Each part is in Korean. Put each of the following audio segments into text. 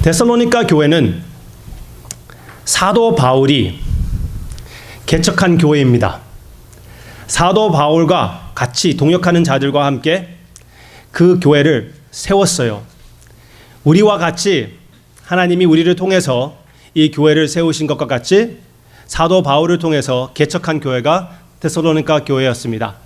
데살로니가 교회는 사도 바울이 개척한 교회입니다. 사도 바울과 같이 동역하는 자들과 함께 그 교회를 세웠어요. 우리와 같이 하나님이 우리를 통해서 이 교회를 세우신 것과 같이 사도 바울을 통해서 개척한 교회가 데살로니가 교회였습니다.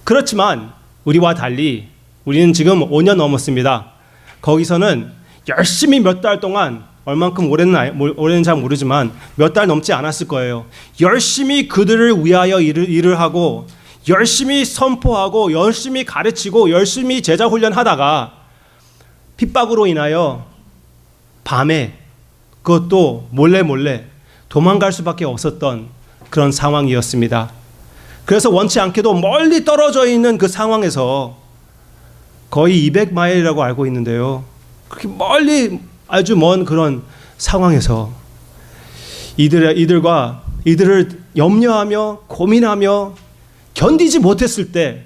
그렇지만 우리와 달리 우리는 지금 5년 넘었습니다. 거기서는 열심히 몇 달 동안 얼만큼 오래는 잘 모르지만 몇 달 넘지 않았을 거예요. 열심히 그들을 위하여 일을 하고 열심히 선포하고 열심히 가르치고 열심히 제자 훈련하다가 핍박으로 인하여 밤에 그것도 몰래 도망갈 수밖에 없었던 그런 상황이었습니다. 그래서 원치 않게도 멀리 떨어져 있는 그 상황에서 거의 200마일이라고 알고 있는데요. 그렇게 멀리 아주 먼 그런 상황에서 이들을 염려하며 고민하며 견디지 못했을 때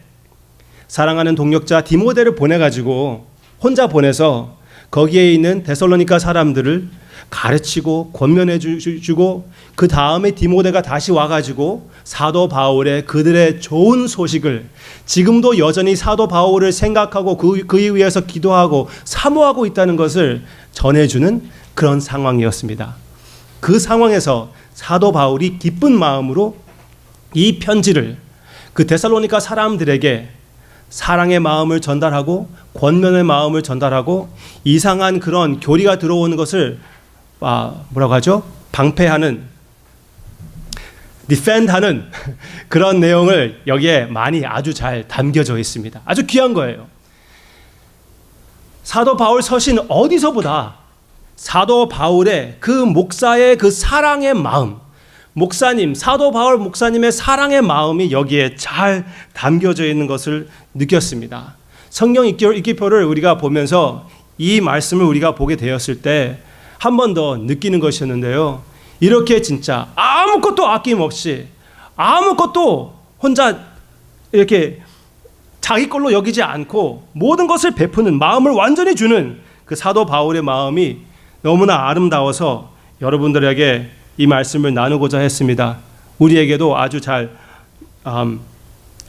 사랑하는 동역자 디모데를 보내가지고 혼자 보내서 거기에 있는 데살로니가 사람들을 가르치고 권면해 주고 그 다음에 디모데가 다시 와가지고 사도 바울의 그들의 좋은 소식을 지금도 여전히 사도 바울을 생각하고 그에 위해서 기도하고 사모하고 있다는 것을 전해주는 그런 상황이었습니다. 그 상황에서 사도 바울이 기쁜 마음으로 이 편지를 그 데살로니가 사람들에게 사랑의 마음을 전달하고 권면의 마음을 전달하고 이상한 그런 교리가 들어오는 것을 뭐라고 하죠? 방패하는, 디펜드하는 그런 내용을 여기에 많이 아주 잘 담겨져 있습니다. 아주 귀한 거예요. 사도 바울 서신 어디서보다 사도 바울의 그 목사의 그 사랑의 마음, 사도 바울 목사님의 사랑의 마음이 여기에 잘 담겨져 있는 것을 느꼈습니다. 성경 읽기표를 우리가 보면서 이 말씀을 우리가 보게 되었을 때 한 번 더 느끼는 것이었는데요. 이렇게 진짜 아무것도 아낌없이 아무것도 혼자 이렇게 자기 걸로 여기지 않고 모든 것을 베푸는 마음을 완전히 주는 그 사도 바울의 마음이 너무나 아름다워서 여러분들에게 이 말씀을 나누고자 했습니다. 우리에게도 아주 잘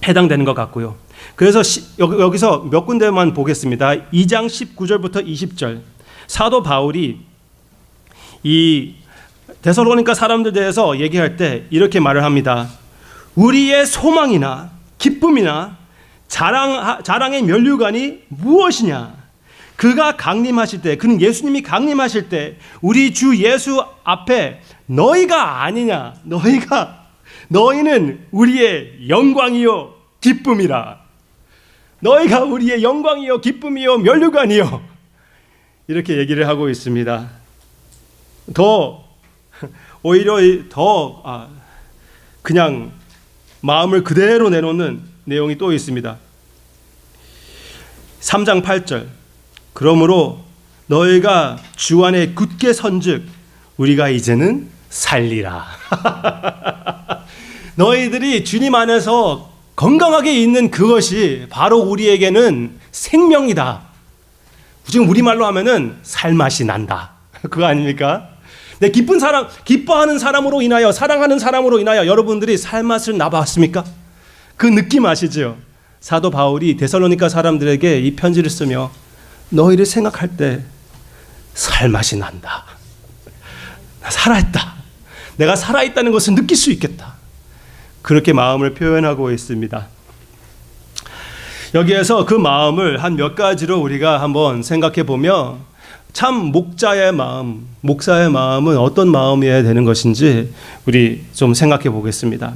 해당되는 것 같고요. 그래서 여기서 몇 군데만 보겠습니다. 2장 19절부터 20절. 사도 바울이 이 데살로니가 사람들에 대해서 얘기할 때 이렇게 말을 합니다. 우리의 소망이나 기쁨이나 자랑의 면류관이 무엇이냐? 그가 강림하실 때, 그는 예수님이 강림하실 때 우리 주 예수 앞에 너희가 아니냐? 너희는 우리의 영광이요 기쁨이라. 너희가 우리의 영광이요 기쁨이요 면류관이요. 이렇게 얘기를 하고 있습니다. 오히려 더 그냥 마음을 그대로 내놓는 내용이 또 있습니다. 3장 8절. 그러므로 너희가 주 안에 굳게 선즉 우리가 이제는 살리라. 너희들이 주님 안에서 건강하게 있는 그것이 바로 우리에게는 생명이다. 지금 우리말로 하면은 살맛이 난다. 그거 아닙니까? 네, 기뻐하는 사람으로 인하여, 사랑하는 사람으로 인하여 여러분들이 살맛을 나봤습니까? 그 느낌 아시죠? 사도 바울이 데살로니가 사람들에게 이 편지를 쓰며 너희를 생각할 때 살맛이 난다. 나 살아있다. 내가 살아있다는 것을 느낄 수 있겠다. 그렇게 마음을 표현하고 있습니다. 여기에서 그 마음을 한 몇 가지로 우리가 한번 생각해 보면 참 목사의 마음은 어떤 마음이어야 되는 것인지 우리 좀 생각해 보겠습니다.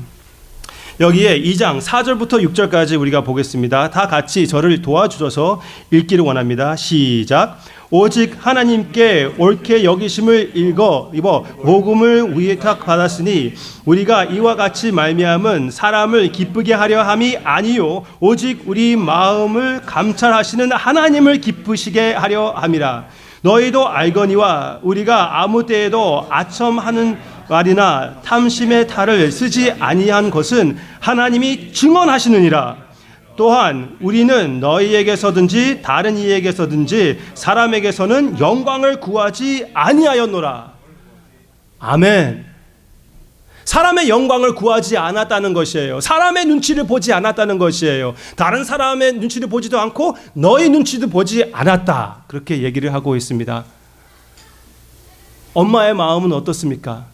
여기에 2장 4절부터 6절까지 우리가 보겠습니다. 다 같이 저를 도와주셔서 읽기를 원합니다. 시작. 오직 하나님께 옳게 여기심을 입어 복음을 위탁받았으니 우리가 이와 같이 말미암은 사람을 기쁘게 하려 함이 아니요 오직 우리 마음을 감찰하시는 하나님을 기쁘시게 하려 함이라. 너희도 알거니와 우리가 아무 때에도 아첨하는 말이나 탐심의 탈을 쓰지 아니한 것은 하나님이 증언하시느니라. 또한 우리는 너희에게서든지 다른 이에게서든지 사람에게서는 영광을 구하지 아니하였노라. 아멘. 사람의 영광을 구하지 않았다는 것이에요. 사람의 눈치를 보지 않았다는 것이에요. 다른 사람의 눈치를 보지도 않고 너희 눈치도 보지 않았다. 그렇게 얘기를 하고 있습니다. 엄마의 마음은 어떻습니까?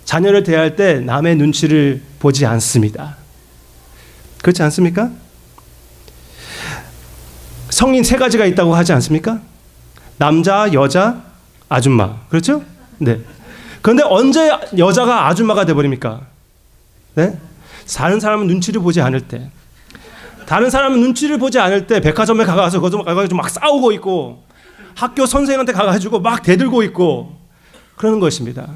자녀를 대할 때 남의 눈치를 보지 않습니다. 그렇지 않습니까? 성인 세 가지가 있다고 하지 않습니까? 남자, 여자, 아줌마. 그렇죠? 네. 그런데 언제 여자가 아줌마가 돼버립니까? 네? 다른 사람은 눈치를 보지 않을 때, 다른 사람은 눈치를 보지 않을 때 백화점에 가서 거기서 막 싸우고 있고 학교 선생한테 가가지고 막 대들고 있고 그러는 것입니다.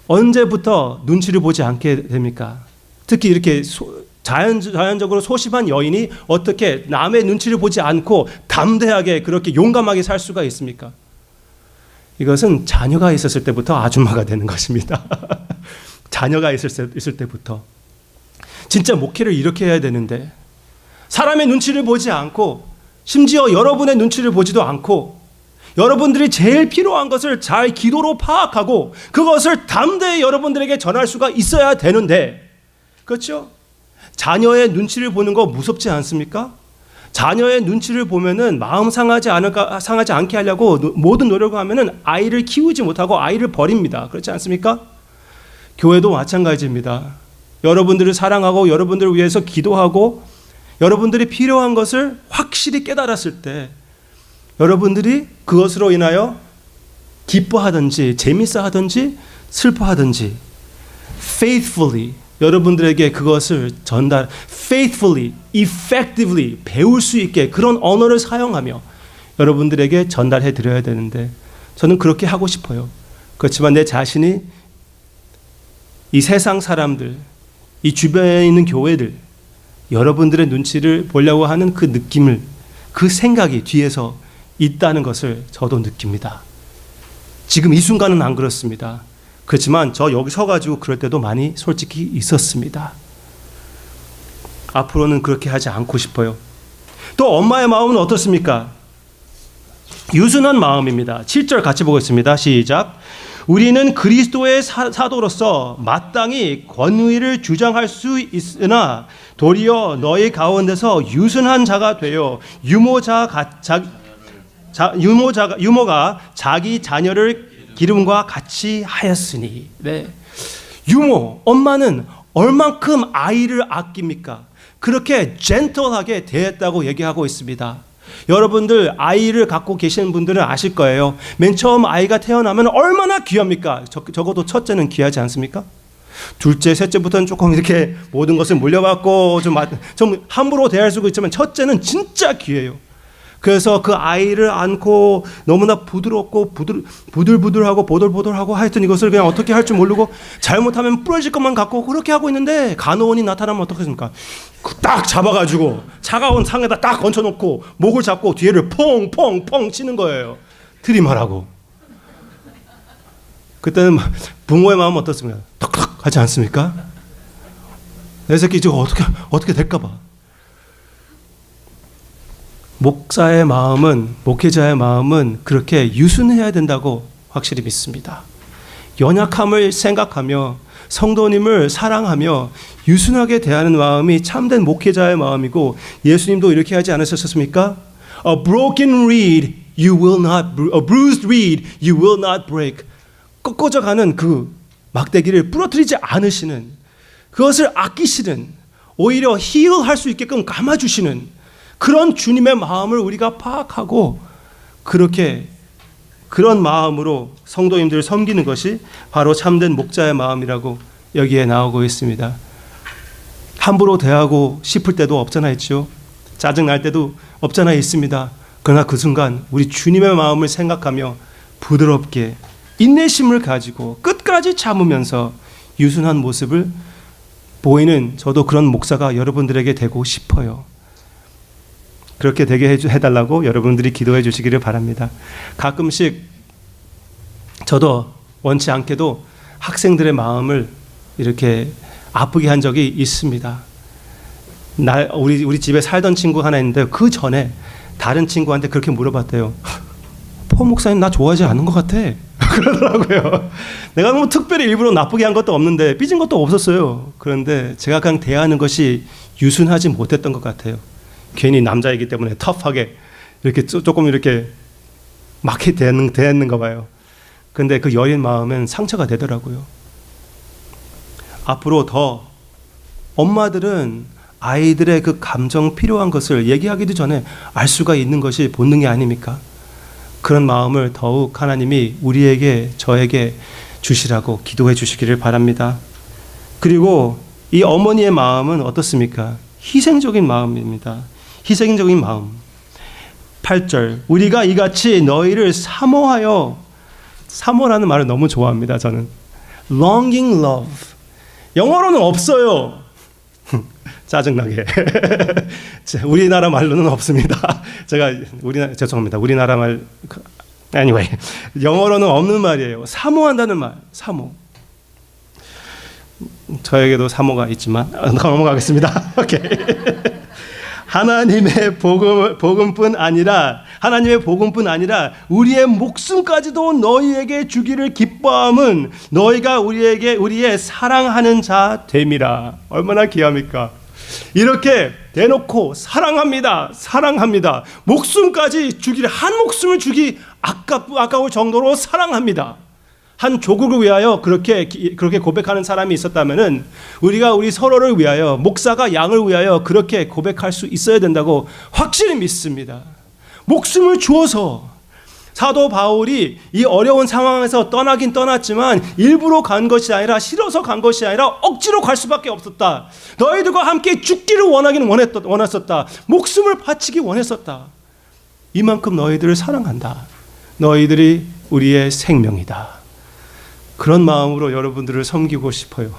언제부터 눈치를 보지 않게 됩니까? 특히 이렇게 자연적으로 소심한 여인이 어떻게 남의 눈치를 보지 않고 담대하게 그렇게 용감하게 살 수가 있습니까? 이것은 자녀가 있었을 때부터 아줌마가 되는 것입니다. 자녀가 있을 때부터. 진짜 목회를 이렇게 해야 되는데 사람의 눈치를 보지 않고 심지어 여러분의 눈치를 보지도 않고 여러분들이 제일 필요한 것을 잘 기도로 파악하고 그것을 담대히 여러분들에게 전할 수가 있어야 되는데, 그렇죠? 자녀의 눈치를 보는 거 무섭지 않습니까? 자녀의 눈치를 보면은 마음 상하지 않게 하려고 모든 노력을 하면은 아이를 키우지 못하고 아이를 버립니다. 그렇지 않습니까? 교회도 마찬가지입니다. 여러분들을 사랑하고 여러분들을 위해서 기도하고 여러분들이 필요한 것을 확실히 깨달았을 때 여러분들이 그것으로 인하여 기뻐하든지 재밌어 하든지 슬퍼하든지 faithfully 여러분들에게 그것을 faithfully, effectively 배울 수 있게 그런 언어를 사용하며 여러분들에게 전달해 드려야 되는데 저는 그렇게 하고 싶어요. 그렇지만 내 자신이 이 세상 사람들, 이 주변에 있는 교회들, 여러분들의 눈치를 보려고 하는 그 느낌을, 그 생각이 뒤에서 있다는 것을 저도 느낍니다. 지금 이 순간은 안 그렇습니다. 그렇지만 저 여기 서가지고 그럴 때도 많이 솔직히 있었습니다. 앞으로는 그렇게 하지 않고 싶어요. 또 엄마의 마음은 어떻습니까? 유순한 마음입니다. 7절 같이 보겠습니다. 시작. 우리는 그리스도의 사도로서 마땅히 권위를 주장할 수 있으나 도리어 너희 가운데서 유순한 자가 되어 유모가 자기 자녀를 기름과 같이 하였으니. 네. 유모, 엄마는 얼만큼 아이를 아낍니까? 그렇게 젠틀하게 대했다고 얘기하고 있습니다. 여러분들 아이를 갖고 계시는 분들은 아실 거예요. 맨 처음 아이가 태어나면 얼마나 귀합니까? 적어도 첫째는 귀하지 않습니까? 둘째, 셋째부터는 조금 이렇게 모든 것을 물려받고 좀 함부로 대할 수도 있지만 첫째는 진짜 귀해요. 그래서 그 아이를 안고 너무나 부드럽고 부들부들하고 보들보들하고 하여튼 이것을 그냥 어떻게 할 줄 모르고 잘못하면 부러질 것만 갖고 그렇게 하고 있는데 간호원이 나타나면 어떻겠습니까? 딱 잡아가지고 차가운 상에다 딱 얹혀놓고 목을 잡고 뒤에를 퐁퐁퐁 치는 거예요. 트림하라고. 그때는 부모의 마음은 어떻습니까? 턱턱 하지 않습니까? 내 새끼 지금 어떻게 될까 봐. 목사의 마음은, 목회자의 마음은 그렇게 유순해야 된다고 확실히 믿습니다. 연약함을 생각하며 성도님을 사랑하며 유순하게 대하는 마음이 참된 목회자의 마음이고, 예수님도 이렇게 하지 않으셨습니까? A broken reed you will not, a bruised reed you will not break. 꺾어져 가는 그 막대기를 부러뜨리지 않으시는, 그것을 아끼시는, 오히려 힐할 수 있게끔 감아주시는 그런 주님의 마음을 우리가 파악하고 그렇게 그런 마음으로 성도님들을 섬기는 것이 바로 참된 목자의 마음이라고 여기에 나오고 있습니다. 함부로 대하고 싶을 때도 없잖아 있죠. 짜증날 때도 없잖아 있습니다. 그러나 그 순간 우리 주님의 마음을 생각하며 부드럽게 인내심을 가지고 끝까지 참으면서 유순한 모습을 보이는 저도 그런 목사가 여러분들에게 되고 싶어요. 그렇게 되게 해달라고 여러분들이 기도해 주시기를 바랍니다. 가끔씩 저도 원치 않게도 학생들의 마음을 이렇게 아프게 한 적이 있습니다. 우리 집에 살던 친구 하나 있는데 그 전에 다른 친구한테 그렇게 물어봤대요. 포 목사님 나 좋아하지 않은 것 같아. 그러더라고요. 내가 뭐 특별히 일부러 나쁘게 한 것도 없는데 삐진 것도 없었어요. 그런데 제가 그냥 대하는 것이 유순하지 못했던 것 같아요. 괜히 남자이기 때문에 터프하게 이렇게 조금 이렇게 막히 대했는가 봐요. 근데 그 여린 마음은 상처가 되더라고요. 앞으로 더 엄마들은 아이들의 그 감정 필요한 것을 얘기하기도 전에 알 수가 있는 것이 본능이 아닙니까? 그런 마음을 더욱 하나님이 우리에게 저에게 주시라고 기도해 주시기를 바랍니다. 그리고 이 어머니의 마음은 어떻습니까? 희생적인 마음입니다. 희생적인 마음. 8절 우리가 이같이 너희를 사모라는 말을 너무 좋아합니다. 저는 longing love. 영어로는 없어요. 짜증나게. 우리나라 말로는 없습니다. 죄송합니다. 우리나라 말 anyway 영어로는 없는 말이에요. 사모한다는 말. 사모. 저에게도 사모가 있지만 넘어가겠습니다. 오케이. 하나님의 복음뿐 아니라 우리의 목숨까지도 너희에게 주기를 기뻐함은 너희가 우리의 사랑하는 자 됨이라. 얼마나 귀합니까? 이렇게 대놓고 사랑합니다. 목숨까지 주기를, 한 목숨을 주기 아까울 정도로 사랑합니다. 한 조국을 위하여 그렇게 고백하는 사람이 있었다면은 우리가 우리 서로를 위하여, 목사가 양을 위하여 그렇게 고백할 수 있어야 된다고 확실히 믿습니다. 목숨을 주어서. 사도 바울이 이 어려운 상황에서 떠나긴 떠났지만 일부러 간 것이 아니라, 싫어서 간 것이 아니라 억지로 갈 수밖에 없었다. 너희들과 함께 죽기를 원했었다. 목숨을 바치기 원했었다. 이만큼 너희들을 사랑한다. 너희들이 우리의 생명이다. 그런 마음으로 여러분들을 섬기고 싶어요.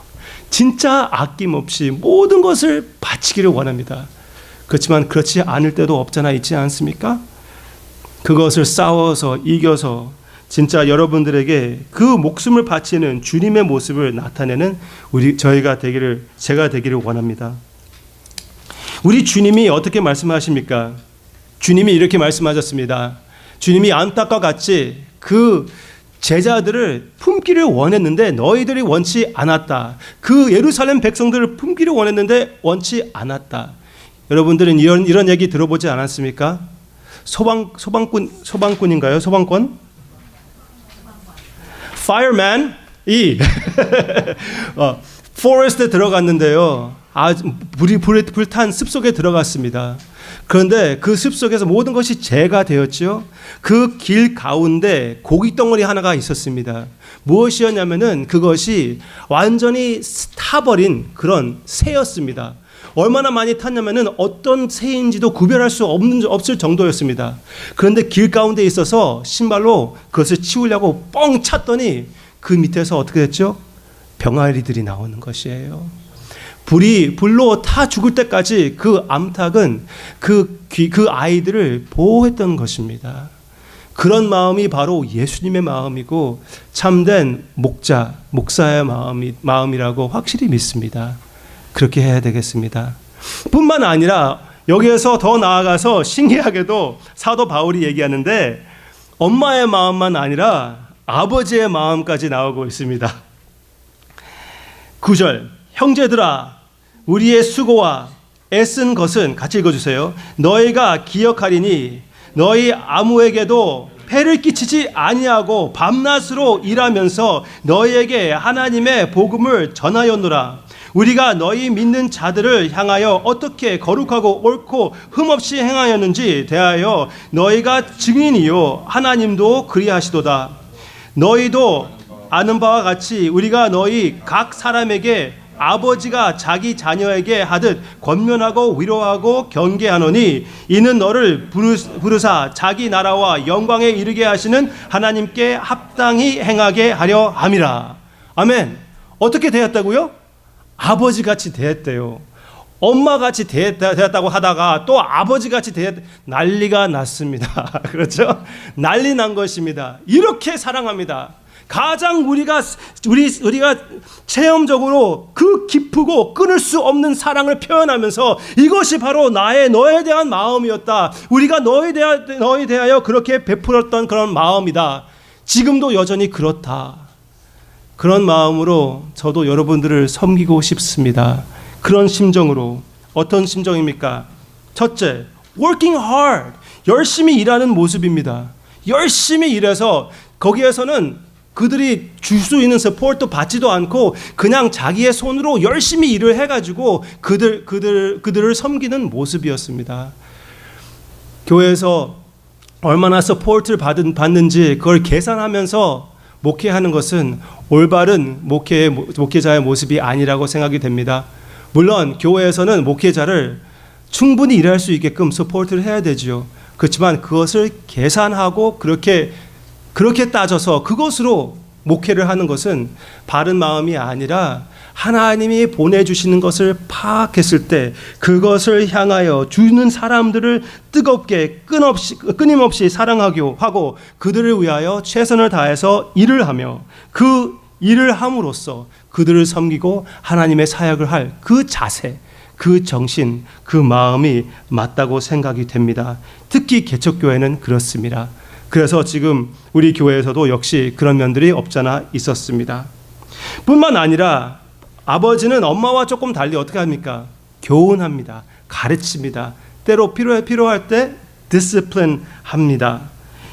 진짜 아낌없이 모든 것을 바치기를 원합니다. 그렇지만 그렇지 않을 때도 없잖아 있지 않습니까? 그것을 싸워서 이겨서 진짜 여러분들에게 그 목숨을 바치는 주님의 모습을 나타내는 제가 되기를 원합니다. 우리 주님이 어떻게 말씀하십니까? 주님이 이렇게 말씀하셨습니다. 주님이 안타까워 같이 그 제자들을 품기를 원했는데 너희들이 원치 않았다. 그 예루살렘 백성들을 품기를 원했는데 원치 않았다. 여러분들은 이런 얘기 들어보지 않았습니까? 소방꾼인가요? 소방권? fireman이 포레스트에 들어갔는데요. 불탄 습속에 들어갔습니다. 그런데 그 습속에서 모든 것이 재가 되었죠. 그 길 가운데 고깃덩어리 하나가 있었습니다. 무엇이었냐면은 그것이 완전히 타버린 그런 새였습니다. 얼마나 많이 탔냐면은 어떤 새인지도 구별할 수 없을 정도였습니다. 그런데 길 가운데 있어서 신발로 그것을 치우려고 뻥 찼더니 그 밑에서 어떻게 됐죠? 병아리들이 나오는 것이에요. 불로 타 죽을 때까지 그 암탉은 그 아이들을 보호했던 것입니다. 그런 마음이 바로 예수님의 마음이고 참된 목사의 마음이라고 확실히 믿습니다. 그렇게 해야 되겠습니다. 뿐만 아니라 여기에서 더 나아가서 신기하게도 사도 바울이 얘기하는데 엄마의 마음만 아니라 아버지의 마음까지 나오고 있습니다. 9절 형제들아 우리의 수고와 애쓴 것은 같이 읽어주세요. 너희가 기억하리니 너희 아무에게도 폐를 끼치지 아니하고 밤낮으로 일하면서 너희에게 하나님의 복음을 전하였노라. 우리가 너희 믿는 자들을 향하여 어떻게 거룩하고 옳고 흠없이 행하였는지 대하여 너희가 증인이요 하나님도 그리하시도다. 너희도 아는 바와 같이 우리가 너희 각 사람에게 아버지가 자기 자녀에게 하듯 권면하고 위로하고 경계하노니 이는 너를 부르사 자기 나라와 영광에 이르게 하시는 하나님께 합당히 행하게 하려 함이라. 아멘. 어떻게 되었다고요? 아버지같이 되었대요. 엄마같이 되었다고 하다가 또 아버지같이 난리가 났습니다. 그렇죠? 난리 난 것입니다. 이렇게 사랑합니다. 가장 우리가 체험적으로 그 깊고 끊을 수 없는 사랑을 표현하면서 이것이 바로 너에 대한 마음이었다. 우리가 너에 대하여 그렇게 베풀었던 그런 마음이다. 지금도 여전히 그렇다. 그런 마음으로 저도 여러분들을 섬기고 싶습니다. 그런 심정으로. 어떤 심정입니까? 첫째, working hard. 열심히 일하는 모습입니다. 열심히 일해서 거기에서는 그들이 줄 수 있는 서포트도 받지도 않고 그냥 자기의 손으로 열심히 일을 해가지고 그들을 섬기는 모습이었습니다. 교회에서 얼마나 서포트를 받는지 그걸 계산하면서 목회하는 것은 올바른 목회자의 모습이 아니라고 생각이 됩니다. 물론 교회에서는 목회자를 충분히 일할 수 있게끔 서포트를 해야 되지요. 그렇지만 그것을 계산하고 그렇게 따져서 그것으로 목회를 하는 것은 바른 마음이 아니라 하나님이 보내주시는 것을 파악했을 때 그것을 향하여 주는 사람들을 뜨겁게 끊임없이 사랑하고 그들을 위하여 최선을 다해서 일을 하며 그 일을 함으로써 그들을 섬기고 하나님의 사역을 할 그 자세, 그 정신, 그 마음이 맞다고 생각이 됩니다. 특히 개척교회는 그렇습니다. 그래서 지금 우리 교회에서도 역시 그런 면들이 없잖아 있었습니다. 뿐만 아니라 아버지는 엄마와 조금 달리 어떻게 합니까? 교훈합니다. 가르칩니다. 때로 필요할 때 디스플린 합니다.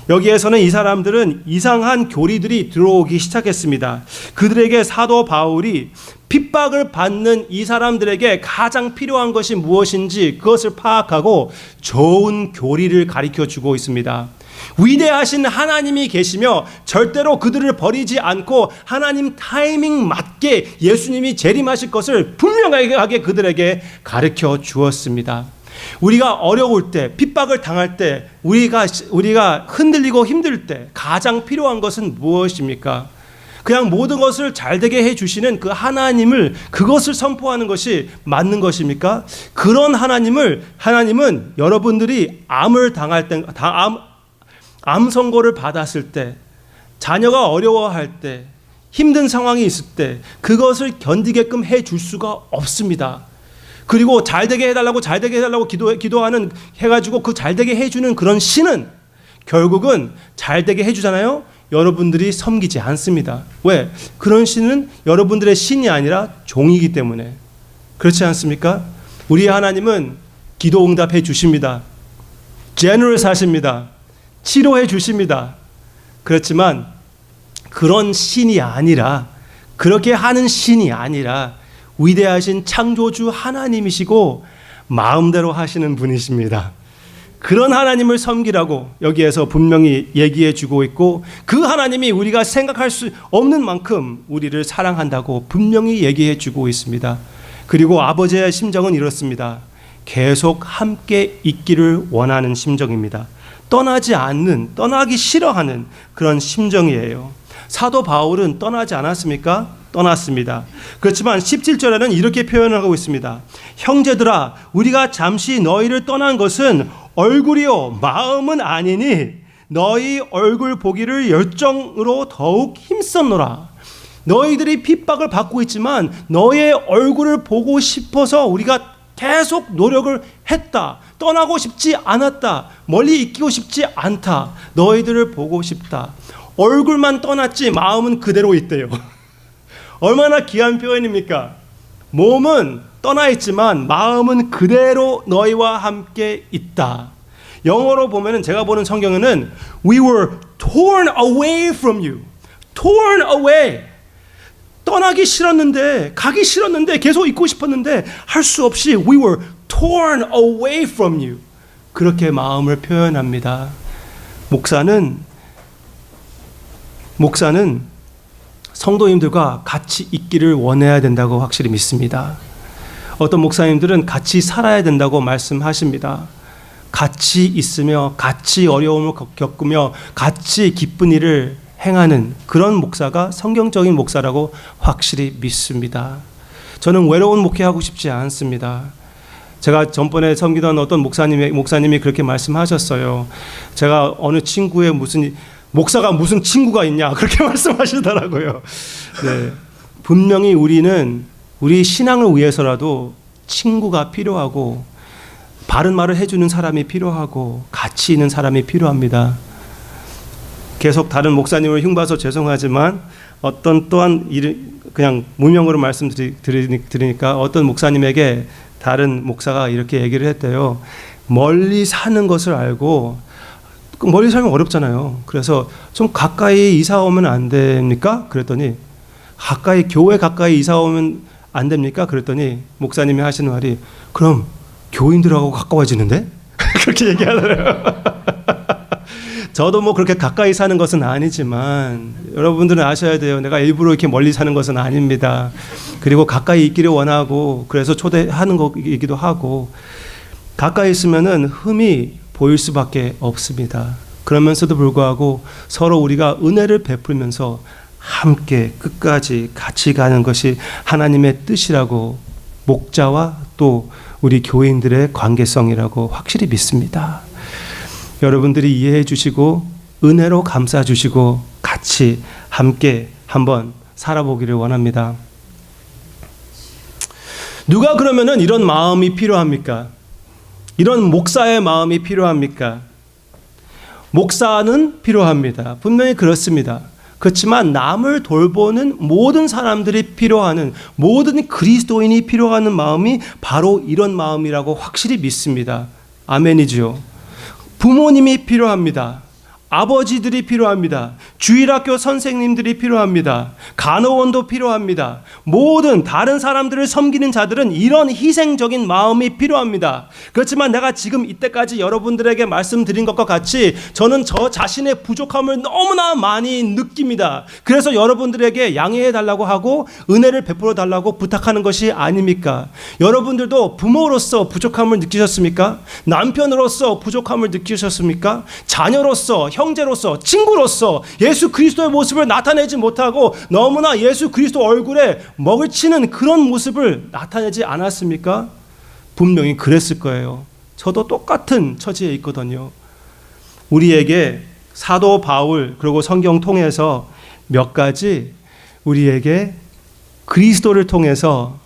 여기에서는 이 사람들은 이상한 교리들이 들어오기 시작했습니다. 그들에게 사도 바울이 핍박을 받는 이 사람들에게 가장 필요한 것이 무엇인지 그것을 파악하고 좋은 교리를 가르쳐 주고 있습니다. 위대하신 하나님이 계시며 절대로 그들을 버리지 않고 하나님 타이밍 맞게 예수님이 재림하실 것을 분명하게 그들에게 가르쳐 주었습니다. 우리가 어려울 때, 핍박을 당할 때, 우리가 흔들리고 힘들 때 가장 필요한 것은 무엇입니까? 그냥 모든 것을 잘되게 해주시는 그 하나님을, 그것을 선포하는 것이 맞는 것입니까? 그런 하나님은 여러분들이 암을 당할 때, 암 선고를 받았을 때, 자녀가 어려워할 때, 힘든 상황이 있을 때 그것을 견디게끔 해줄 수가 없습니다. 그리고 잘되게 해달라고 기도하는 해가지고 그 잘되게 해주는 그런 신은 결국은 잘되게 해주잖아요. 여러분들이 섬기지 않습니다. 왜? 그런 신은 여러분들의 신이 아니라 종이기 때문에. 그렇지 않습니까? 우리 하나님은 기도 응답해 주십니다. 제너러스 하십니다. 치료해 주십니다. 그렇지만 그런 신이 아니라, 그렇게 하는 신이 아니라 위대하신 창조주 하나님이시고 마음대로 하시는 분이십니다. 그런 하나님을 섬기라고 여기에서 분명히 얘기해 주고 있고, 그 하나님이 우리가 생각할 수 없는 만큼 우리를 사랑한다고 분명히 얘기해 주고 있습니다. 그리고 아버지의 심정은 이렇습니다. 계속 함께 있기를 원하는 심정입니다. 떠나기 싫어하는 그런 심정이에요. 사도 바울은 떠나지 않았습니까? 떠났습니다. 그렇지만 17절에는 이렇게 표현하고 있습니다. 형제들아, 우리가 잠시 너희를 떠난 것은 얼굴이요 마음은 아니니 너희 얼굴 보기를 열정으로 더욱 힘썼노라. 너희들이 핍박을 받고 있지만 너의 얼굴을 보고 싶어서 우리가 계속 노력을 했다. 떠나고 싶지 않았다. 멀리 있기고 싶지 않다. 너희들을 보고 싶다. 얼굴만 떠났지 마음은 그대로 있대요. 얼마나 귀한 표현입니까? 몸은 떠나 있지만 마음은 그대로 너희와 함께 있다. 영어로 보면은, 제가 보는 성경에는 We were torn away from you. Torn away. 떠나기 싫었는데, 가기 싫었는데, 계속 있고 싶었는데 할 수 없이 We were torn away from you. 그렇게 마음을 표현합니다. 목사는 성도님들과 같이 있기를 원해야 된다고 확실히 믿습니다. 어떤 목사님들은 같이 살아야 된다고 말씀하십니다. 같이 있으며 같이 어려움을 겪으며 같이 기쁜 일을 행하는 그런 목사가 성경적인 목사라고 확실히 믿습니다. 저는 외로운 목회하고 싶지 않습니다. 제가 전번에 섬기던 어떤 목사님이 그렇게 말씀하셨어요. 제가 어느 친구의 무슨 목사가 무슨 친구가 있냐 그렇게 말씀하시더라고요. 네. 분명히 우리는 우리 신앙을 위해서라도 친구가 필요하고 바른 말을 해주는 사람이 필요하고 가치 있는 사람이 필요합니다. 계속 다른 목사님을 흉봐서 죄송하지만 어떤 또한 그냥 무명으로 말씀드리니까 어떤 목사님에게 다른 목사가 이렇게 얘기를 했대요. 멀리 사는 것을 알고 멀리 살면 어렵잖아요. 그래서 좀 가까이 이사 오면 안 됩니까? 그랬더니 교회 가까이 이사 오면 안 됩니까? 그랬더니 목사님이 하시는 말이 그럼 교인들하고 가까워지는데? 그렇게 얘기하더래요. 저도 뭐 그렇게 가까이 사는 것은 아니지만 여러분들은 아셔야 돼요. 내가 일부러 이렇게 멀리 사는 것은 아닙니다. 그리고 가까이 있기를 원하고 그래서 초대하는 거이기도 하고 가까이 있으면은 흠이 보일 수밖에 없습니다. 그러면서도 불구하고 서로 우리가 은혜를 베풀면서 함께 끝까지 같이 가는 것이 하나님의 뜻이라고 목자와 또 우리 교인들의 관계성이라고 확실히 믿습니다. 여러분들이 이해해 주시고 은혜로 감싸 주시고 같이 함께 한번 살아보기를 원합니다. 누가 그러면은 이런 마음이 필요합니까? 이런 목사의 마음이 필요합니까? 목사는 필요합니다. 분명히 그렇습니다. 그렇지만 남을 돌보는 모든 사람들이 필요하는 모든 그리스도인이 필요하는 마음이 바로 이런 마음이라고 확실히 믿습니다. 아멘이죠. 부모님이 필요합니다. 아버지들이 필요합니다. 주일학교 선생님들이 필요합니다. 간호원도 필요합니다. 모든 다른 사람들을 섬기는 자들은 이런 희생적인 마음이 필요합니다. 그렇지만 내가 지금 이때까지 여러분들에게 말씀드린 것과 같이 저는 저 자신의 부족함을 너무나 많이 느낍니다. 그래서 여러분들에게 양해해 달라고 하고 은혜를 베풀어 달라고 부탁하는 것이 아닙니까? 여러분들도 부모로서 부족함을 느끼셨습니까? 남편으로서 부족함을 느끼셨습니까? 자녀로서 형제로서 친구로서 예수 그리스도의 모습을 나타내지 못하고 너무나 예수 그리스도 얼굴에 먹을 치는 그런 모습을 나타내지 않았습니까? 분명히 그랬을 거예요. 저도 똑같은 처지에 있거든요. 우리에게 사도 바울 그리고 성경 통해서 몇 가지 우리에게 그리스도를 통해서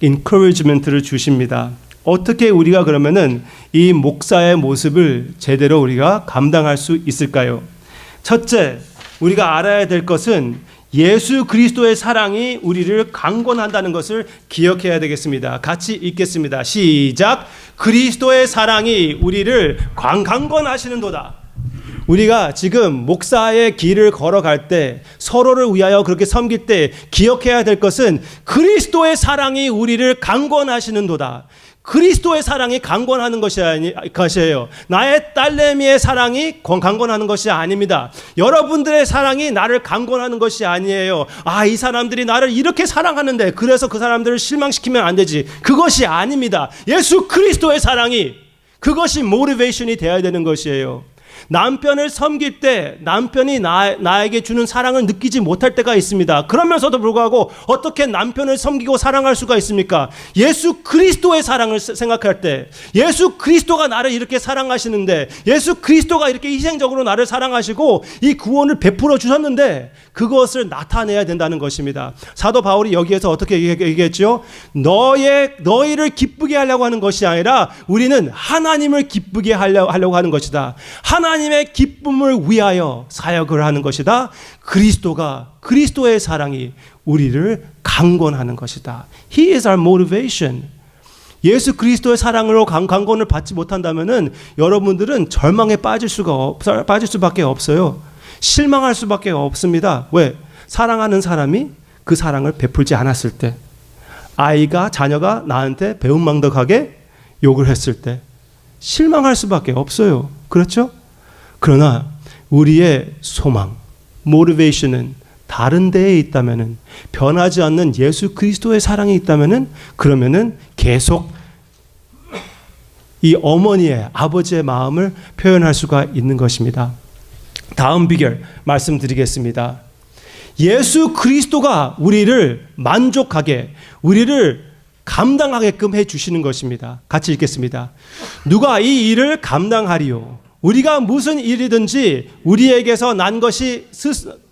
encouragement를 주십니다. 어떻게 우리가 그러면은 이 목사의 모습을 제대로 우리가 감당할 수 있을까요? 첫째, 우리가 알아야 될 것은 예수 그리스도의 사랑이 우리를 강권한다는 것을 기억해야 되겠습니다. 같이 읽겠습니다. 시작. 그리스도의 사랑이 우리를 강권하시는도다. 우리가 지금 목사의 길을 걸어갈 때 서로를 위하여 그렇게 섬길 때 기억해야 될 것은 그리스도의 사랑이 우리를 강권하시는도다. 그리스도의 사랑이 강권하는 것이에요. 나의 딸내미의 사랑이 강권하는 것이 아닙니다. 여러분들의 사랑이 나를 강권하는 것이 아니에요. 이 사람들이 나를 이렇게 사랑하는데 그래서 그 사람들을 실망시키면 안 되지. 그것이 아닙니다. 예수 그리스도의 사랑이 그것이 모티베이션이 되어야 되는 것이에요. 남편을 섬길 때 남편이 나에게 주는 사랑을 느끼지 못할 때가 있습니다. 그러면서도 불구하고 어떻게 남편을 섬기고 사랑할 수가 있습니까? 예수 그리스도의 사랑을 생각할 때 예수 그리스도가 나를 이렇게 사랑하시는데 예수 그리스도가 이렇게 희생적으로 나를 사랑하시고 이 구원을 베풀어 주셨는데 그것을 나타내야 된다는 것입니다. 사도 바울이 여기에서 어떻게 얘기했죠? 너희를 기쁘게 하려고 하는 것이 아니라 우리는 하나님을 기쁘게 하려고 하는 것이다. 하나님의 기쁨을 위하여 사역을 하는 것이다. 그리스도의 사랑이 우리를 강권하는 것이다. He is our motivation. 예수 그리스도의 사랑으로 강권을 받지 못한다면은 여러분들은 절망에 빠질 수밖에 없어요. 실망할 수밖에 없습니다. 왜? 사랑하는 사람이 그 사랑을 베풀지 않았을 때, 자녀가 나한테 배은망덕하게 욕을 했을 때 실망할 수밖에 없어요. 그렇죠? 그러나 우리의 소망, 모티베이션은 다른 데에 있다면은, 변하지 않는 예수 그리스도의 사랑이 있다면은, 그러면은 계속 이 어머니의, 아버지의 마음을 표현할 수가 있는 것입니다. 다음 비결 말씀드리겠습니다. 예수 그리스도가 우리를 만족하게, 우리를 감당하게끔 해주시는 것입니다. 같이 읽겠습니다. 누가 이 일을 감당하리요? 우리가 무슨 일이든지 우리에게서 난 것이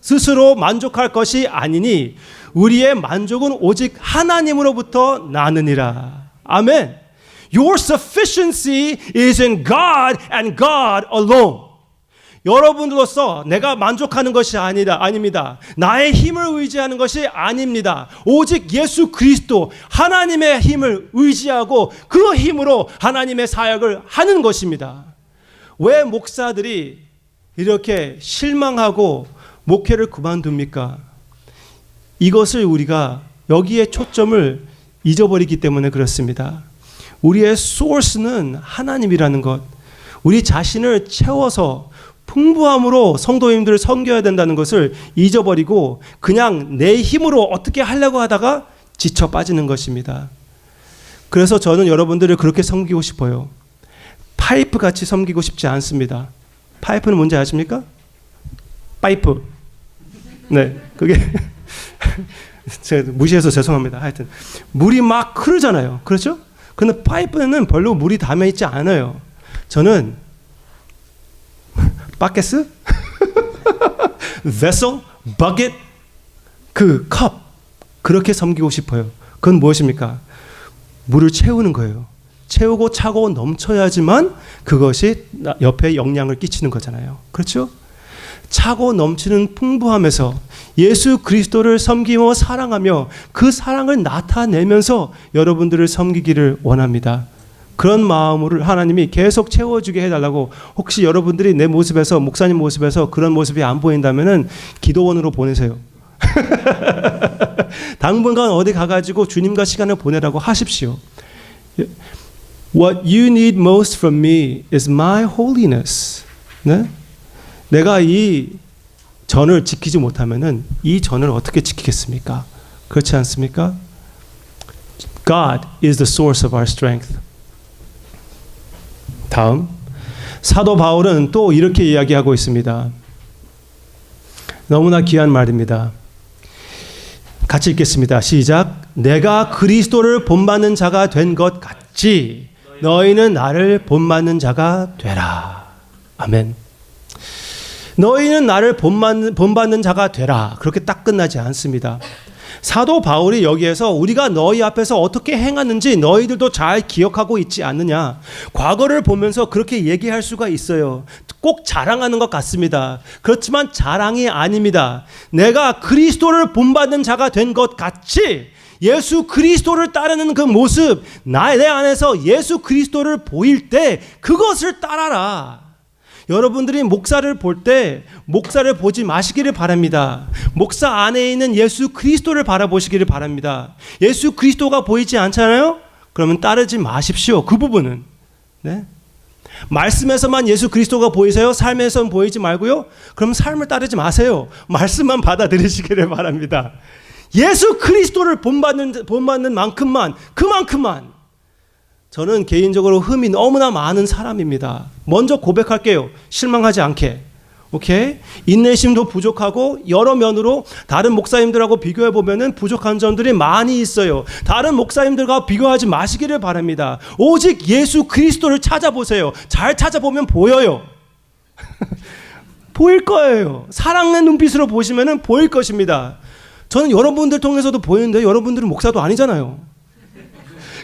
스스로 만족할 것이 아니니 우리의 만족은 오직 하나님으로부터 나느니라. 아멘. Your sufficiency is in God and God alone. 여러분들로서 내가 만족하는 것이 아닙니다. 나의 힘을 의지하는 것이 아닙니다. 오직 예수 그리스도 하나님의 힘을 의지하고 그 힘으로 하나님의 사역을 하는 것입니다. 왜 목사들이 이렇게 실망하고 목회를 그만둡니까? 이것을 우리가 여기에 초점을 잊어버리기 때문에 그렇습니다. 우리의 소스는 하나님이라는 것, 우리 자신을 채워서 풍부함으로 성도님들을 섬겨야 된다는 것을 잊어버리고 그냥 내 힘으로 어떻게 하려고 하다가 지쳐 빠지는 것입니다. 그래서 저는 여러분들을 그렇게 섬기고 싶어요. 파이프 같이 섬기고 싶지 않습니다. 파이프는 뭔지 아십니까? 파이프. 네, 그게 제가 무시해서 죄송합니다. 하여튼 물이 막 흐르잖아요. 그렇죠? 근데 파이프는 별로 물이 닿아 있지 않아요. 저는 바켓스, vessel, bucket, 그 컵 그렇게 섬기고 싶어요. 그건 무엇입니까? 물을 채우는 거예요. 채우고 차고 넘쳐야지만 그것이 옆에 영향을 끼치는 거잖아요. 그렇죠? 차고 넘치는 풍부함에서 예수 그리스도를 섬기며 사랑하며 그 사랑을 나타내면서 여러분들을 섬기기를 원합니다. 그런 마음으로 하나님이 계속 채워주게 해달라고. 혹시 여러분들이 내 모습에서, 목사님 모습에서 그런 모습이 안 보인다면은 기도원으로 보내세요. 당분간 어디 가가지고 주님과 시간을 보내라고 하십시오. What you need most from me is my holiness. 네? 내가 이 전을 지키지 못하면은 이 전을 어떻게 지키겠습니까? 그렇지 않습니까? God is the source of our strength. 다음, 사도 바울은 또 이렇게 이야기하고 있습니다. 너무나 귀한 말입니다. 같이 읽겠습니다. 시작. 내가 그리스도를 본받는 자가 된 것 같이 너희는 나를 본받는 자가 되라. 아멘. 너희는 나를 본받는 자가 되라. 그렇게 딱 끝나지 않습니다. 사도 바울이 여기에서 우리가 너희 앞에서 어떻게 행하는지 너희들도 잘 기억하고 있지 않느냐. 과거를 보면서 그렇게 얘기할 수가 있어요. 꼭 자랑하는 것 같습니다. 그렇지만 자랑이 아닙니다. 내가 그리스도를 본받는 자가 된 것 같이 예수 그리스도를 따르는 그 모습, 내 안에서 예수 그리스도를 보일 때 그것을 따라라. 여러분들이 목사를 볼 때 목사를 보지 마시기를 바랍니다. 목사 안에 있는 예수 그리스도를 바라보시기를 바랍니다. 예수 그리스도가 보이지 않잖아요? 그러면 따르지 마십시오. 그 부분은. 네? 말씀에서만 예수 그리스도가 보이세요? 삶에서는 보이지 말고요? 그럼 삶을 따르지 마세요. 말씀만 받아들이시기를 바랍니다. 예수 그리스도를 본받는 만큼만, 그만큼만. 저는 개인적으로 흠이 너무나 많은 사람입니다. 먼저 고백할게요. 실망하지 않게. 오케이? 인내심도 부족하고 여러 면으로 다른 목사님들하고 비교해 보면은 부족한 점들이 많이 있어요. 다른 목사님들과 비교하지 마시기를 바랍니다. 오직 예수 그리스도를 찾아보세요. 잘 찾아보면 보여요. 보일 거예요. 사랑의 눈빛으로 보시면은 보일 것입니다. 저는 여러분들 통해서도 보이는데 여러분들은 목사도 아니잖아요.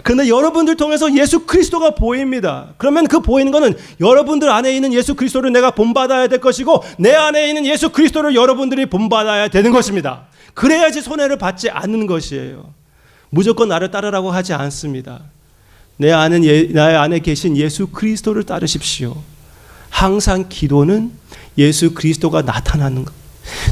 그런데 여러분들 통해서 예수 그리스도가 보입니다. 그러면 그 보이는 것은 여러분들 안에 있는 예수 그리스도를 내가 본받아야 될 것이고 내 안에 있는 예수 그리스도를 여러분들이 본받아야 되는 것입니다. 그래야지 손해를 받지 않는 것이에요. 무조건 나를 따르라고 하지 않습니다. 내 안에 계신 예수 그리스도를 따르십시오. 항상 기도는 예수 그리스도가 나타나는 것.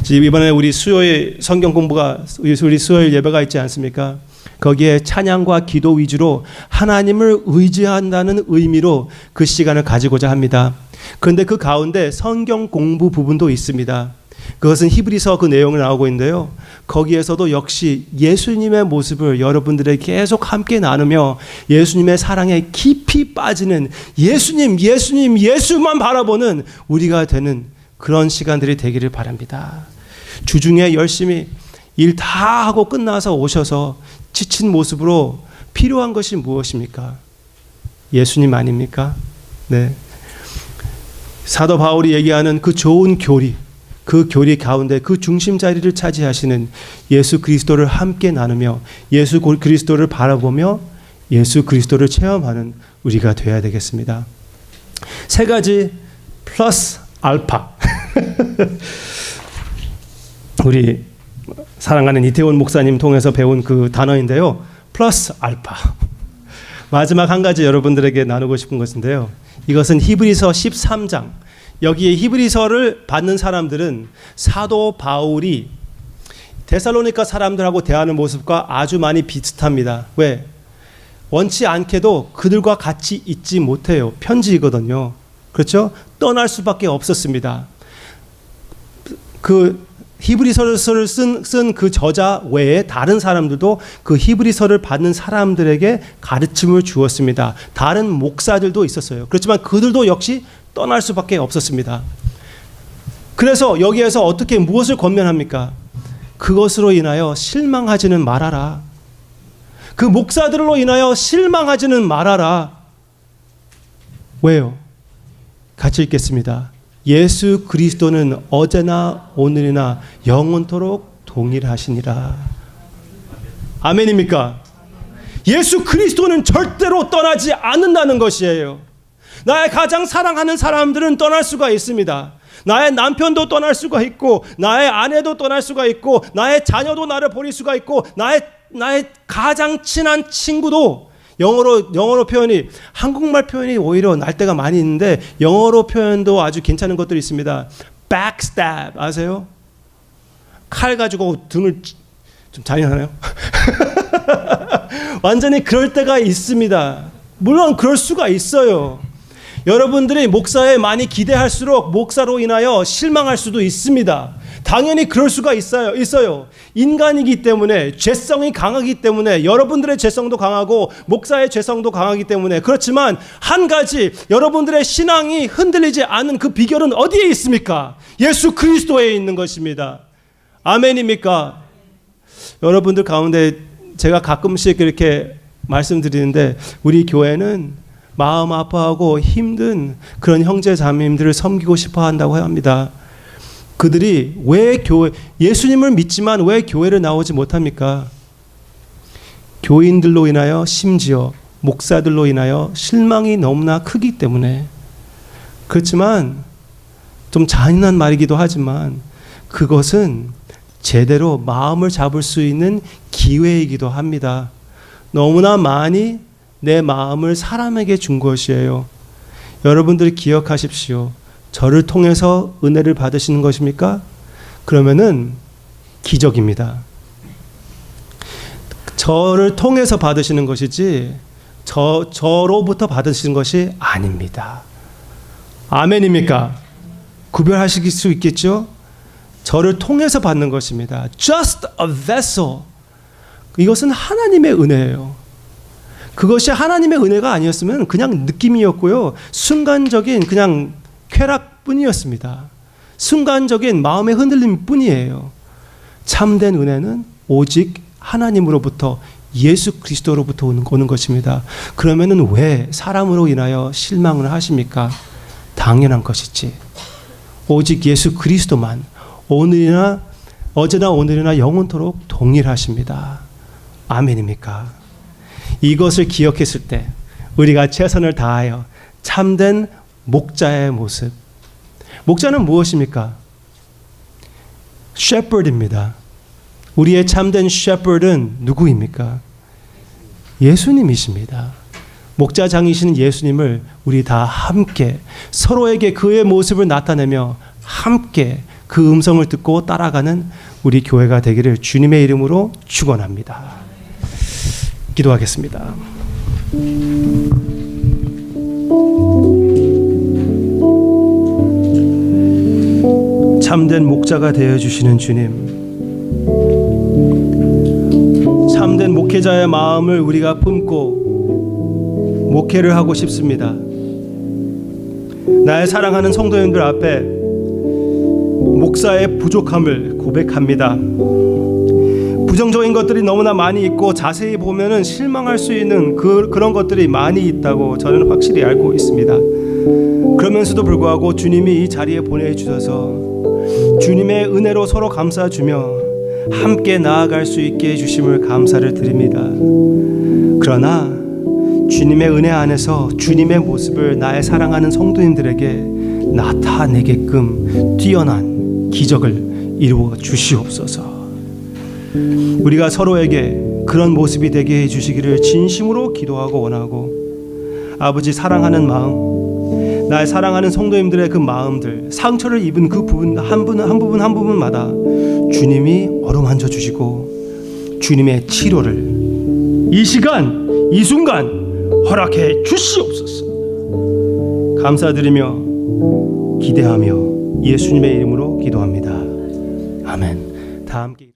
지금 이번에 우리 수요일 성경 공부가 우리 수요일 예배가 있지 않습니까? 거기에 찬양과 기도 위주로 하나님을 의지한다는 의미로 그 시간을 가지고자 합니다. 그런데 그 가운데 성경 공부 부분도 있습니다. 그것은 히브리서 그 내용을 나오고 있는데요. 거기에서도 역시 예수님의 모습을 여러분들에게 계속 함께 나누며 예수님의 사랑에 깊이 빠지는 예수만 바라보는 우리가 되는 그런 시간들이 되기를 바랍니다. 주중에 열심히 일 다 하고 끝나서 오셔서 지친 모습으로 필요한 것이 무엇입니까? 예수님 아닙니까? 네. 사도 바울이 얘기하는 그 좋은 교리, 그 교리 가운데 그 중심 자리를 차지하시는 예수 그리스도를 함께 나누며 예수 그리스도를 바라보며 예수 그리스도를 체험하는 우리가 되어야 되겠습니다. 세 가지 플러스 알파. 우리 사랑하는 이태원 목사님 통해서 배운 그 단어인데요. 플러스 알파. 마지막 한 가지 여러분들에게 나누고 싶은 것인데요. 이것은 히브리서 13장. 여기에 히브리서를 받는 사람들은 사도 바울이 데살로니가 사람들하고 대하는 모습과 아주 많이 비슷합니다. 왜? 원치 않게도 그들과 같이 있지 못해요. 편지이거든요. 그렇죠? 떠날 수밖에 없었습니다. 그 히브리서를 쓴 그 저자 외에 다른 사람들도 그 히브리서를 받는 사람들에게 가르침을 주었습니다. 다른 목사들도 있었어요. 그렇지만 그들도 역시 떠날 수밖에 없었습니다. 그래서 여기에서 어떻게 무엇을 권면합니까? 그것으로 인하여 실망하지는 말아라. 그 목사들로 인하여 실망하지는 말아라. 왜요? 같이 읽겠습니다. 예수 그리스도는 어제나 오늘이나 영원토록 동일하시니라. 아멘입니까? 예수 그리스도는 절대로 떠나지 않는다는 것이에요. 나의 가장 사랑하는 사람들은 떠날 수가 있습니다. 나의 남편도 떠날 수가 있고, 나의 아내도 떠날 수가 있고, 나의 자녀도 나를 버릴 수가 있고, 나의 가장 친한 친구도 영어로 표현이, 한국말 표현이 오히려 날 때가 많이 있는데 영어로 표현도 아주 괜찮은 것들이 있습니다. backstab 아세요? 칼 가지고 등을 좀 잔인하나요? 완전히 그럴 때가 있습니다. 물론 그럴 수가 있어요. 여러분들이 목사에 많이 기대할수록 목사로 인하여 실망할 수도 있습니다. 당연히 그럴 수가 있어요. 인간이기 때문에, 죄성이 강하기 때문에, 여러분들의 죄성도 강하고 목사의 죄성도 강하기 때문에. 그렇지만 한 가지, 여러분들의 신앙이 흔들리지 않는 그 비결은 어디에 있습니까? 예수 그리스도에 있는 것입니다. 아멘입니까? 여러분들 가운데 제가 가끔씩 이렇게 말씀드리는데, 우리 교회는 마음 아파하고 힘든 그런 형제 자매님들을 섬기고 싶어 한다고 합니다. 그들이 왜 예수님을 믿지만 왜 교회를 나오지 못합니까? 교인들로 인하여, 심지어 목사들로 인하여 실망이 너무나 크기 때문에. 그렇지만 좀 잔인한 말이기도 하지만 그것은 제대로 마음을 잡을 수 있는 기회이기도 합니다. 너무나 많이 내 마음을 사람에게 준 것이에요. 여러분들이 기억하십시오. 저를 통해서 은혜를 받으시는 것입니까? 그러면은 기적입니다. 저를 통해서 받으시는 것이지 저로부터 받으시는 것이 아닙니다. 아멘입니까? 구별하실 수 있겠죠? 저를 통해서 받는 것입니다. Just a vessel. 이것은 하나님의 은혜예요. 그것이 하나님의 은혜가 아니었으면 그냥 느낌이었고요. 순간적인 그냥 쾌락뿐이었습니다. 순간적인 마음의 흔들림 뿐이에요. 참된 은혜는 오직 하나님으로부터, 예수 그리스도로부터 오는 것입니다. 그러면은 왜 사람으로 인하여 실망을 하십니까? 당연한 것이지. 오직 예수 그리스도만 어제나 오늘이나 영원토록 동일하십니다. 아멘입니까? 이것을 기억했을 때 우리가 최선을 다하여 참된 목자의 모습. 목자는 무엇입니까? shepherd입니다. 우리의 참된 shepherd은 누구입니까? 예수님이십니다. 목자장이신 예수님을 우리 다 함께 서로에게 그의 모습을 나타내며 함께 그 음성을 듣고 따라가는 우리 교회가 되기를 주님의 이름으로 축원합니다. 기도하겠습니다. 참된 목자가 되어주시는 주님, 참된 목회자의 마음을 우리가 품고 목회를 하고 싶습니다. 나의 사랑하는 성도님들 앞에 목사의 부족함을 고백합니다. 부정적인 것들이 너무나 많이 있고 자세히 보면은 실망할 수 있는 그런 것들이 많이 있다고 저는 확실히 알고 있습니다. 그러면서도 불구하고 주님이 이 자리에 보내주셔서 주님의 은혜로 서로 감싸주며 함께 나아갈 수 있게 해주심을 감사를 드립니다. 그러나 주님의 은혜 안에서 주님의 모습을 나의 사랑하는 성도님들에게 나타내게끔 뛰어난 기적을 이루어 주시옵소서. 우리가 서로에게 그런 모습이 되게 해주시기를 진심으로 기도하고 원하고, 아버지, 사랑하는 마음, 나의 사랑하는 성도님들의 그 마음들, 상처를 입은 그 부분 한 부분마다 주님이 어루만져 주시고 주님의 치료를 이 시간 이 순간 허락해 주시옵소서. 감사드리며 기대하며 예수님의 이름으로 기도합니다. 아멘. 다 함께